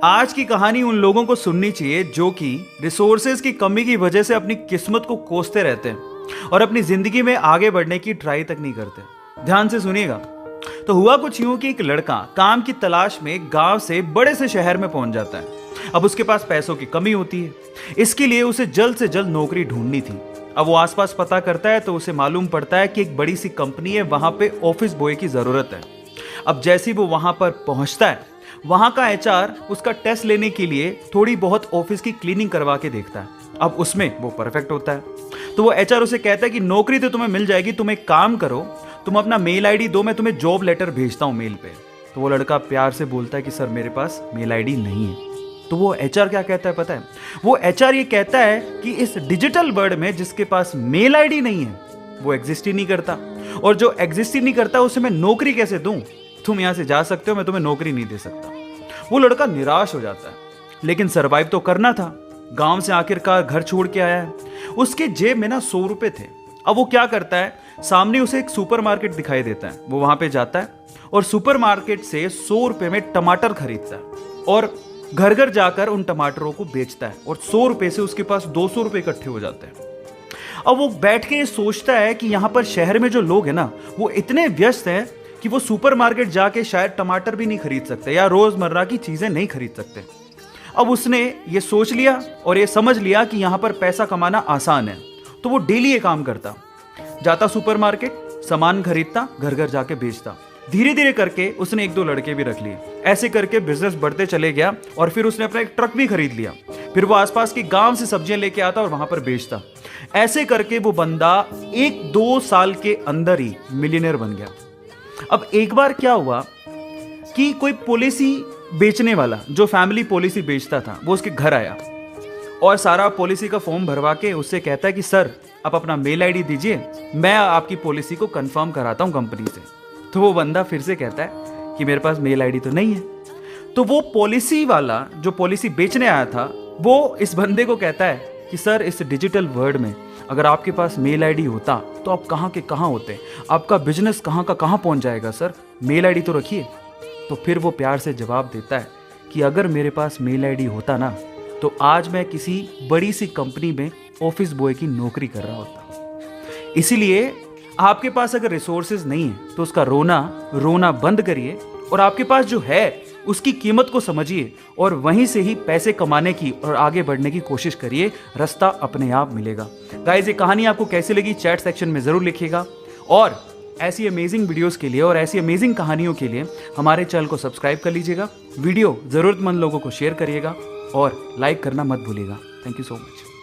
आज की कहानी उन लोगों को सुननी चाहिए जो कि रिसोर्सेज की कमी की वजह से अपनी किस्मत को कोसते रहते हैं और अपनी जिंदगी में आगे बढ़ने की ट्राई तक नहीं करते। ध्यान से सुनिएगा। तो हुआ कुछ यूं कि एक लड़का काम की तलाश में गांव से बड़े से शहर में पहुंच जाता है। अब उसके पास पैसों की कमी होती है, इसके लिए उसे जल्द से जल्द नौकरी ढूंढनी थी। अब वो आसपास पता करता है तो उसे मालूम पड़ता है कि एक बड़ी सी कंपनी है, वहां पे ऑफिस बॉय की जरूरत है। अब जैसे ही वो वहां पर पहुंचता है, वहां का एचआर उसका टेस्ट लेने के लिए थोड़ी बहुत ऑफिस की क्लीनिंग करवा के देखता है। अब उसमें वो परफेक्ट होता है तो वो एचआर उसे कहता है कि नौकरी तो तुम्हें मिल जाएगी, तुम एक काम करो, तुम अपना मेल आईडी दो, मैं तुम्हें जॉब लेटर भेजता हूं मेल पे। तो वो लड़का प्यार से बोलता है कि सर मेरे पास मेल आईडी नहीं है। तो वो एचआर क्या कहता है पता है? वो एचआर ये कहता है कि इस डिजिटल वर्ल्ड में जिसके पास मेल आईडी नहीं है वो एग्जिस्ट ही नहीं करता, और जो एग्जिस्ट ही नहीं करता उसे मैं नौकरी कैसे दूं? तुम यहां से जा सकते हो, मैं तुम्हें नौकरी नहीं दे सकता। वो लड़का निराश हो जाता है, लेकिन सरवाइव तो करना था। गांव से आखिरकार घर छोड़ के आया है। उसके जेब में ना 100 रुपए थे। अब वो क्या करता है, सामने उसे एक सुपरमार्केट दिखाई देता है। वो वहां पे जाता है और सुपरमार्केट से 100 रुपए में टमाटर खरीदता है और घर घर जाकर उन टमाटरों को बेचता है, और 100 रुपए से उसके पास 200 रुपए इकट्ठे हो जाते हैं। अब वो बैठ के सोचता है कि यहां पर शहर में जो लोग हैं ना, वो इतने व्यस्त हैं कि वो सुपरमार्केट जाके शायद टमाटर भी नहीं खरीद सकते या रोजमर्रा की चीजें नहीं खरीद सकते। अब उसने ये सोच लिया और ये समझ लिया कि यहां पर पैसा कमाना आसान है, तो वो डेली ये काम करता, जाता सुपरमार्केट, सामान खरीदता, घर घर जाके बेचता। धीरे धीरे करके उसने 1-2 लड़के भी रख लिए। ऐसे करके बिजनेस बढ़ते चले गया और फिर उसने अपना एक ट्रक भी खरीद लिया। फिर वो आसपास के गांव से सब्जियां लेके आता और वहां पर बेचता। ऐसे करके वो बंदा 1-2 साल के अंदर ही मिलियनेयर बन गया। अब एक बार क्या हुआ कि कोई पॉलिसी बेचने वाला जो फैमिली पॉलिसी बेचता था वो उसके घर आया और सारा पॉलिसी का फॉर्म भरवा के उससे कहता है कि सर आप अपना मेल आईडी दीजिए, मैं आपकी पॉलिसी को कंफर्म कराता हूं कंपनी से। तो वो बंदा फिर से कहता है कि मेरे पास मेल आईडी तो नहीं है। तो वो पॉलिसी वाला जो पॉलिसी बेचने आया था वो इस बंदे को कहता है कि सर इस डिजिटल वर्ल्ड में अगर आपके पास मेल आईडी होता तो आप कहाँ के कहाँ होते, आपका बिजनेस कहाँ का कहाँ पहुँच जाएगा, सर मेल आईडी तो रखिए। तो फिर वो प्यार से जवाब देता है कि अगर मेरे पास मेल आईडी होता ना तो आज मैं किसी बड़ी सी कंपनी में ऑफिस बॉय की नौकरी कर रहा होता। इसीलिए आपके पास अगर रिसोर्सेज नहीं है तो उसका रोना बंद करिए और आपके पास जो है उसकी कीमत को समझिए और वहीं से ही पैसे कमाने की और आगे बढ़ने की कोशिश करिए। रास्ता अपने आप मिलेगा। गाइस, ये कहानी आपको कैसी लगी चैट सेक्शन में जरूर लिखिएगा, और ऐसी अमेजिंग वीडियोस के लिए और ऐसी अमेजिंग कहानियों के लिए हमारे चैनल को सब्सक्राइब कर लीजिएगा। वीडियो जरूरतमंद लोगों को शेयर करिएगा और लाइक करना मत भूलिएगा। Thank you so much.